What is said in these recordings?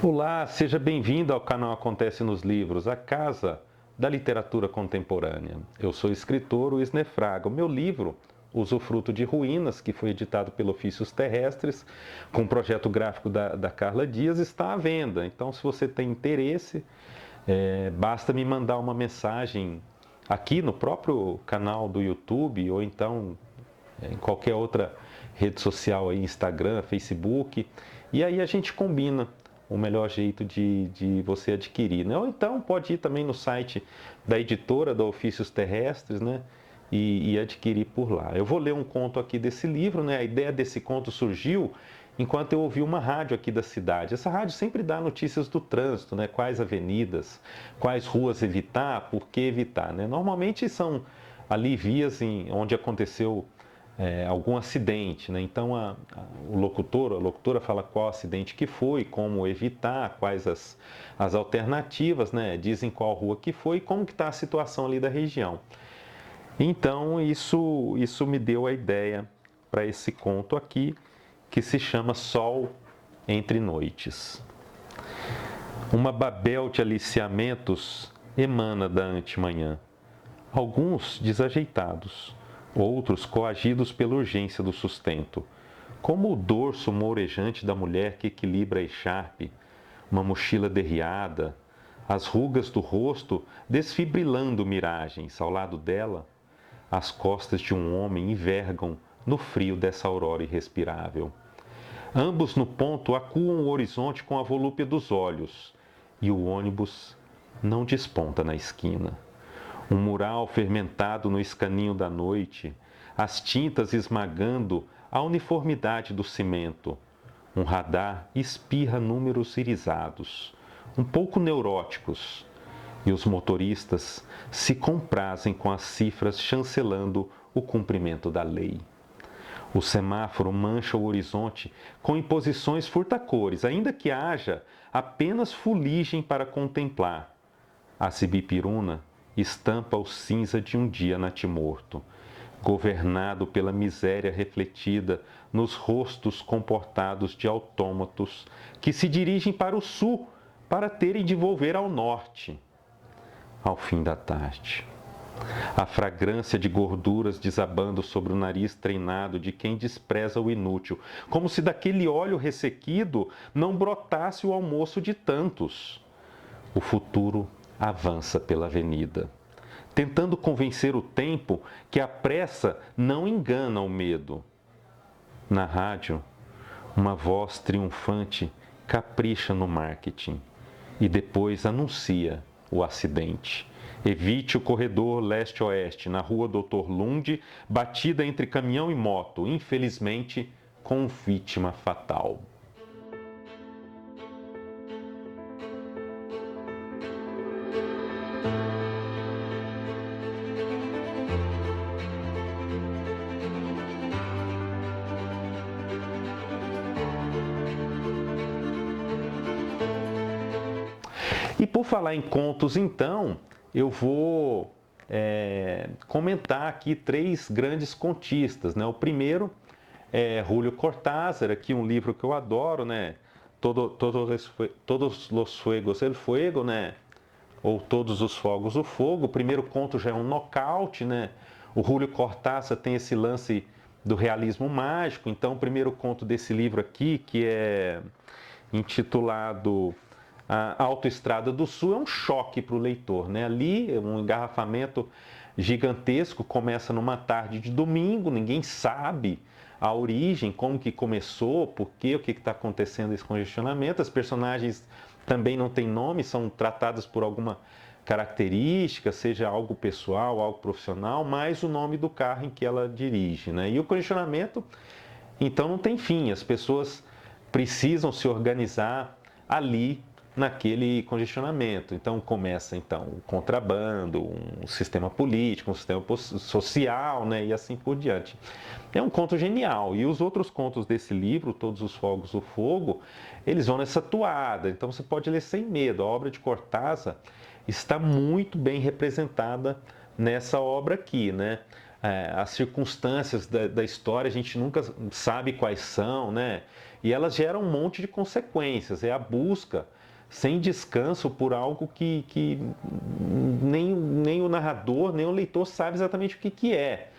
Olá, seja bem-vindo ao canal Acontece nos Livros, a casa da literatura contemporânea. Eu sou o escritor Luiz Nefraga. O meu livro, Usufruto de Ruínas, que foi editado pelo Ofícios Terrestres, com o projeto gráfico da Carla Dias, está à venda. Então, se você tem interesse, basta me mandar uma mensagem aqui no próprio canal do YouTube ou então em qualquer outra rede social, aí, Instagram, Facebook, e aí a gente combina o melhor jeito de você adquirir, né? Ou então pode ir também no site da editora da Ofícios Terrestres, né? E adquirir por lá. Eu vou ler um conto aqui desse livro, né? A ideia desse conto surgiu enquanto eu ouvi uma rádio aqui da cidade. Essa rádio sempre dá notícias do trânsito, né? Quais avenidas, quais ruas evitar, por que evitar, né? Normalmente são ali vias onde aconteceu algum acidente, né? Então o locutor, a locutora fala qual acidente que foi, como evitar, quais as alternativas, né? Dizem qual rua que foi e como que está a situação ali da região. Então isso me deu a ideia para esse conto aqui, que se chama Sol entre Noites. Uma babel de aliciamentos emana da antemanhã, alguns desajeitados, outros coagidos pela urgência do sustento, como o dorso mourejante da mulher que equilibra a echarpe, uma mochila derriada, as rugas do rosto desfibrilando miragens. Ao lado dela, as costas de um homem envergam no frio dessa aurora irrespirável. Ambos no ponto acuam o horizonte com a volúpia dos olhos, e o ônibus não desponta na esquina. Um mural fermentado no escaninho da noite, as tintas esmagando a uniformidade do cimento. Um radar espirra números irisados, um pouco neuróticos, e os motoristas se comprazem com as cifras chancelando o cumprimento da lei. O semáforo mancha o horizonte com imposições furtacores, ainda que haja apenas fuligem para contemplar. A sibipiruna estampa o cinza de um dia natimorto, governado pela miséria refletida nos rostos comportados de autômatos que se dirigem para o sul para terem de volver ao norte. Ao fim da tarde, a fragrância de gorduras desabando sobre o nariz treinado de quem despreza o inútil, como se daquele óleo ressequido não brotasse o almoço de tantos. O futuro avança pela avenida, tentando convencer o tempo que a pressa não engana o medo. Na rádio, uma voz triunfante capricha no marketing e depois anuncia o acidente. Evite o corredor leste-oeste, na rua Dr. Lund, batida entre caminhão e moto, infelizmente com vítima fatal. E por falar em contos, então, eu vou comentar aqui três grandes contistas, né? O primeiro é Julio Cortázar, aqui um livro que eu adoro, né? Todos los fuegos el fuego, né? Ou Todos os Fogos o Fogo. O primeiro conto já é um nocaute, né? O Julio Cortázar tem esse lance do realismo mágico, então o primeiro conto desse livro aqui, que é intitulado A Autoestrada do Sul, é um choque para o leitor, né? Ali, um engarrafamento gigantesco, começa numa tarde de domingo, ninguém sabe a origem, como que começou, por quê, o que está acontecendo esse congestionamento. As personagens também não têm nome, são tratadas por alguma característica, seja algo pessoal, algo profissional, mais o nome do carro em que ela dirige, né? E o congestionamento, então, não tem fim, as pessoas precisam se organizar ali naquele congestionamento. Então começa o contrabando, um sistema político, um sistema social, né, e assim por diante. É um conto genial. E os outros contos desse livro, Todos os Fogos do Fogo, eles vão nessa toada. Então você pode ler sem medo. A obra de Cortázar está muito bem representada nessa obra aqui, né? As circunstâncias da história a gente nunca sabe quais são, né? e elas geram um monte de consequências. É a busca sem descanso por algo que nem o narrador, nem o leitor sabe exatamente o que é.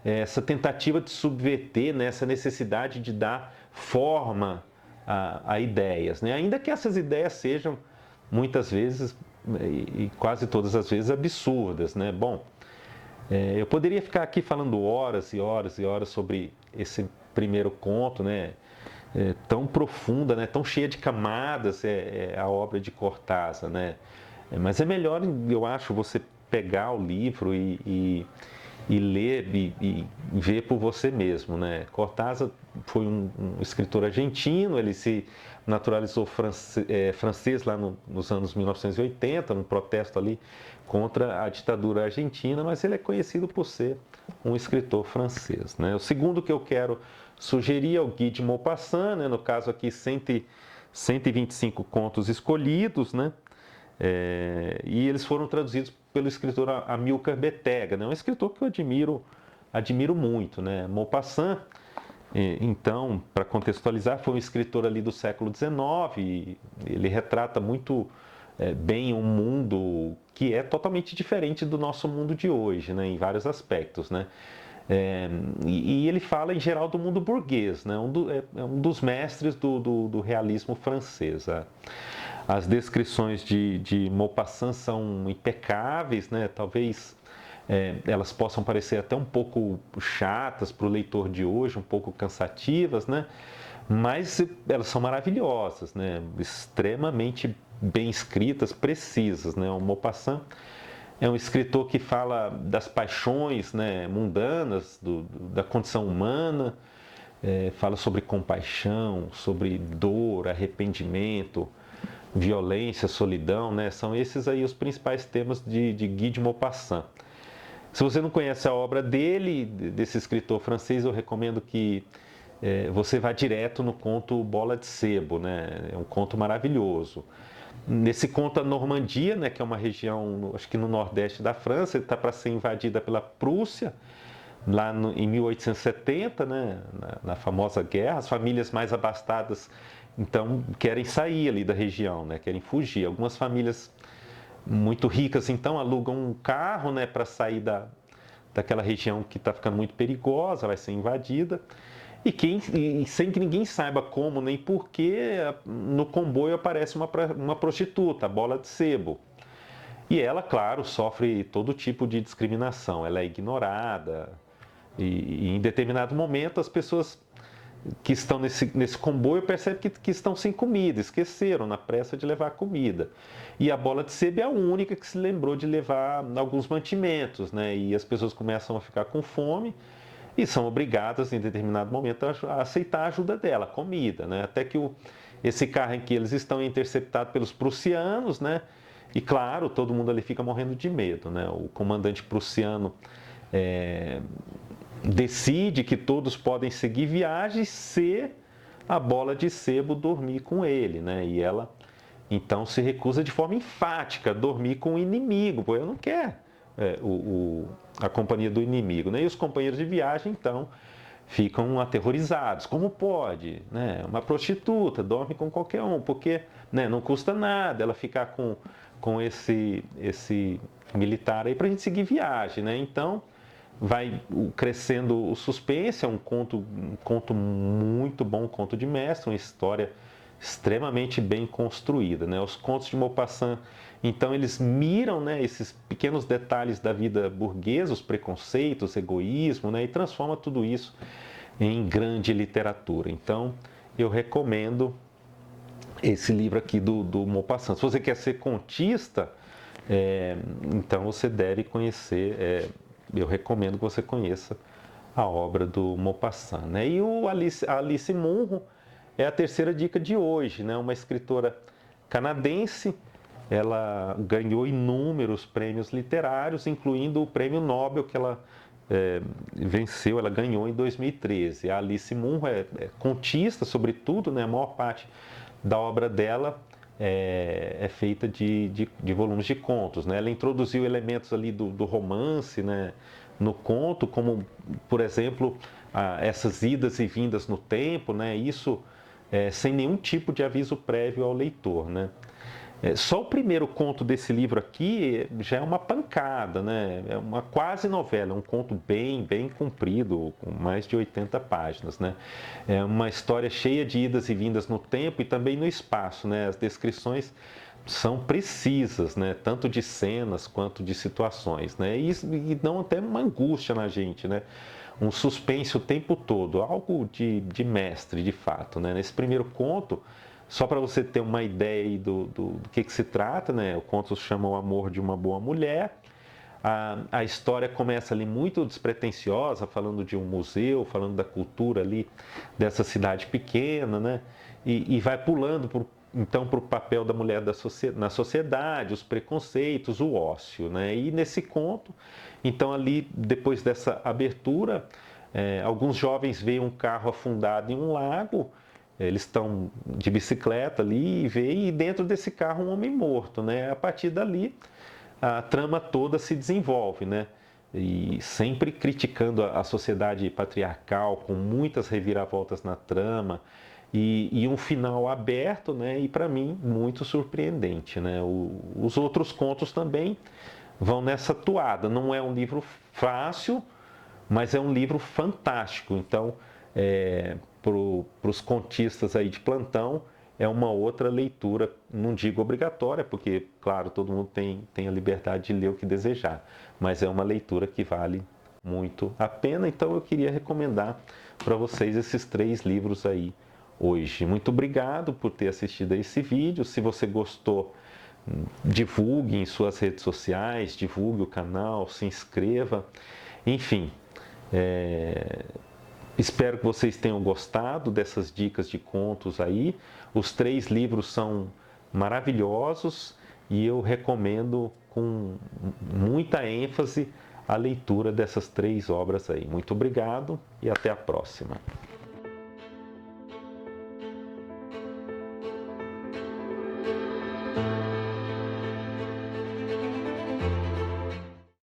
Essa tentativa de subverter, né, essa necessidade de dar forma a ideias, né? Ainda que essas ideias sejam muitas vezes e quase todas as vezes absurdas, né? Bom, eu poderia ficar aqui falando horas e horas e horas sobre esse primeiro conto, né? Tão profunda, né? Tão cheia de camadas a obra de Cortázar, né? Mas é melhor, eu acho, você pegar o livro e ler e ver por você mesmo, né? Cortázar foi um escritor argentino, ele se naturalizou francês lá nos anos 1980, num protesto ali contra a ditadura argentina, mas ele é conhecido por ser um escritor francês, né? O segundo que eu quero sugerir é o Guy de Maupassant, né? No caso aqui 125 contos escolhidos, né? E eles foram traduzidos pelo escritor Amilcar Bettega, né? Um escritor que eu admiro muito, né? Maupassant, então, para contextualizar, foi um escritor ali do século XIX, e ele retrata muito bem um mundo que é totalmente diferente do nosso mundo de hoje, né? Em vários aspectos, né? E ele fala em geral do mundo burguês, né? É um dos mestres do realismo francês. As descrições de Maupassant são impecáveis, né? Talvez elas possam parecer até um pouco chatas para o leitor de hoje, um pouco cansativas, né? Mas elas são maravilhosas, né? Extremamente bem escritas, precisas, né? O Maupassant é um escritor que fala das paixões, né, mundanas, da condição humana, fala sobre compaixão, sobre dor, arrependimento, violência, solidão, né? São esses aí os principais temas de Guy de Maupassant. Se você não conhece a obra dele, desse escritor francês, eu recomendo que você vá direto no conto Bola de Sebo, né? É um conto maravilhoso. Nesse conto a Normandia, né, que é uma região, acho que no nordeste da França, está para ser invadida pela Prússia, lá em 1870, né, na famosa guerra. As famílias mais abastadas, então, querem sair ali da região, né, querem fugir. Algumas famílias muito ricas, então, alugam um carro, né, para sair daquela região que está ficando muito perigosa, vai ser invadida. E sem que ninguém saiba como nem porquê, no comboio aparece uma prostituta, a Bola de Sebo. E ela, claro, sofre todo tipo de discriminação, ela é ignorada. E em determinado momento as pessoas que estão nesse comboio percebem que estão sem comida, esqueceram na pressa de levar comida. E a Bola de Sebo é a única que se lembrou de levar alguns mantimentos, né? E as pessoas começam a ficar com fome e são obrigadas, em determinado momento, a aceitar a ajuda dela, a comida, né? Até que esse carro em que eles estão é interceptado pelos prussianos, né? E claro, todo mundo ali fica morrendo de medo, né? O comandante prussiano decide que todos podem seguir viagem se a Bola de Sebo dormir com ele, né? E ela então se recusa de forma enfática a dormir com o inimigo, porque ela não quer a companhia do inimigo, né? E os companheiros de viagem, então, ficam aterrorizados. Como pode, né? Uma prostituta dorme com qualquer um, porque, né, não custa nada ela ficar com esse militar aí para a gente seguir viagem, né? Então, vai crescendo o suspense, é um conto muito bom, um conto de mestre, uma história extremamente bem construída, né? Os contos de Maupassant, então, eles miram, né, esses pequenos detalhes da vida burguesa, os preconceitos, egoísmo, né, e transforma tudo isso em grande literatura. Então, eu recomendo esse livro aqui do Maupassant. Se você quer ser contista, então você deve conhecer, eu recomendo que você conheça a obra do Maupassant, né? E a Alice Munro é a terceira dica de hoje, né? Uma escritora canadense. Ela ganhou inúmeros prêmios literários, incluindo o prêmio Nobel que ela venceu, ela ganhou em 2013. A Alice Munro é contista, sobretudo, né? A maior parte da obra dela é feita de volumes de contos, né? Ela introduziu elementos ali do romance, né, no conto, como, por exemplo, essas idas e vindas no tempo, né? Isso sem nenhum tipo de aviso prévio ao leitor, né? Só o primeiro conto desse livro aqui já é uma pancada, né? É uma quase novela, um conto bem comprido, com mais de 80 páginas, né? É uma história cheia de idas e vindas no tempo e também no espaço, né? As descrições são precisas, né? Tanto de cenas quanto de situações, né? E dão até uma angústia na gente, né? Um suspense o tempo todo, algo de mestre, de fato, né? Nesse primeiro conto, só para você ter uma ideia aí do que se trata, né? O conto se chama O Amor de uma Boa Mulher. A história começa ali muito despretensiosa, falando de um museu, falando da cultura ali dessa cidade pequena, né? E vai pulando então para o papel da mulher na sociedade, os preconceitos, o ócio, né? E nesse conto, então ali depois dessa abertura, alguns jovens veem um carro afundado em um lago. Eles estão de bicicleta ali e veem dentro desse carro um homem morto, né? A partir dali, a trama toda se desenvolve, né? E sempre criticando a sociedade patriarcal, com muitas reviravoltas na trama e um final aberto, né? E para mim muito surpreendente, né? Os outros contos também vão nessa toada. Não é um livro fácil, mas é um livro fantástico. Então, para os contistas aí de plantão, é uma outra leitura, não digo obrigatória, porque, claro, todo mundo tem a liberdade de ler o que desejar, mas é uma leitura que vale muito a pena. Então, eu queria recomendar para vocês esses 3 livros aí hoje. Muito obrigado por ter assistido a esse vídeo. Se você gostou, divulgue em suas redes sociais, divulgue o canal, se inscreva, enfim. Espero que vocês tenham gostado dessas dicas de contos aí. Os 3 livros são maravilhosos e eu recomendo com muita ênfase a leitura dessas 3 obras aí. Muito obrigado e até a próxima.